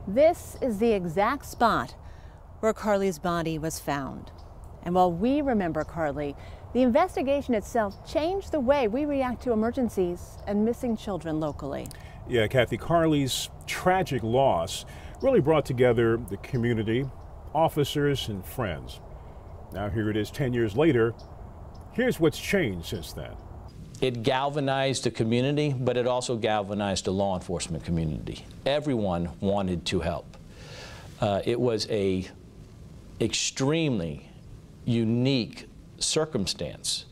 This is the exact spot where Carlie's body was found. And while we remember Carlie, the investigation itself changed the way we react to emergencies and missing children locally. Yeah, Kathy, Carlie's tragic loss really brought together the community, officers, and friends. Now here it is 10 years later. Here's what's changed since then. It galvanized the community, but it also galvanized the law enforcement community. Everyone wanted to help. It was a extremely unique circumstance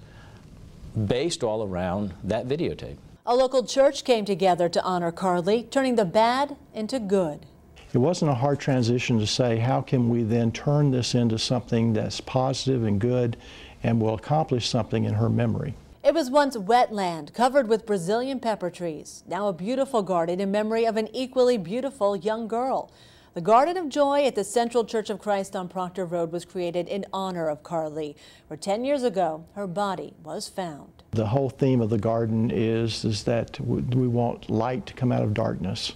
based all around that videotape. A local church came together to honor Carlie, turning the bad into good. It wasn't a hard transition to say, how can we then turn this into something that's positive and good and will accomplish something in her memory. It was once wetland covered with Brazilian pepper trees, now a beautiful garden in memory of an equally beautiful young girl. The Garden of Joy at the Central Church of Christ on Proctor Road was created in honor of Carlie, where 10 years ago her body was found. The whole theme of the garden is that we want light to come out of darkness,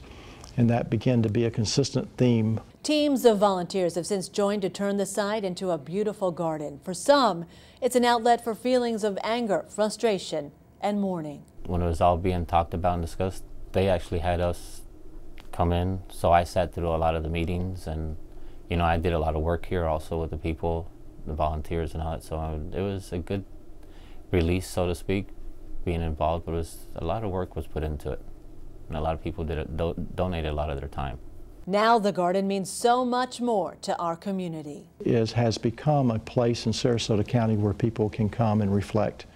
and that began to be a consistent theme. Teams of volunteers have since joined to turn the site into a beautiful garden. For some, it's an outlet for feelings of anger, frustration, and mourning. When it was all being talked about and discussed, they actually had us come in, so I sat through a lot of the meetings, and I did a lot of work here also with the people, the volunteers and all that, so it was a good release, so to speak, being involved, but a lot of work was put into it, and a lot of people donated a lot of their time. Now the garden means so much more to our community. It has become a place in Sarasota County where people can come and reflect.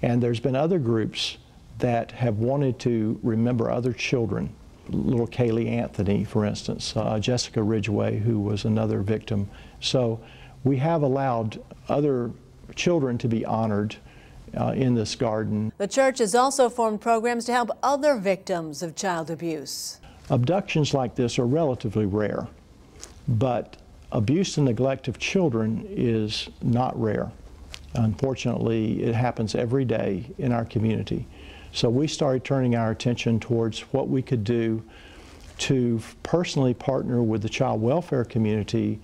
And there's been other groups that have wanted to remember other children. Little Kaylee Anthony, for instance, Jessica Ridgway, who was another victim. So we have allowed other children to be honored in this garden. The church has also formed programs to help other victims of child abuse. Abductions like this are relatively rare, but abuse and neglect of children is not rare. Unfortunately, it happens every day in our community. So we started turning our attention towards what we could do to personally partner with the child welfare community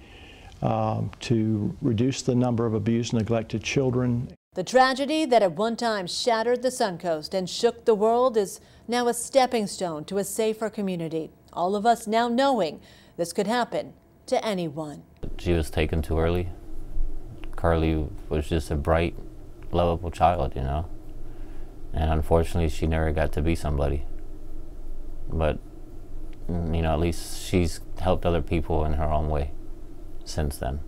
to reduce the number of abused and neglected children. The tragedy that at one time shattered the Suncoast and shook the world is now a stepping stone to a safer community. All of us now knowing this could happen to anyone. She was taken too early. Carlie was just a bright, lovable child, and unfortunately she never got to be somebody. But, at least she's helped other people in her own way since then.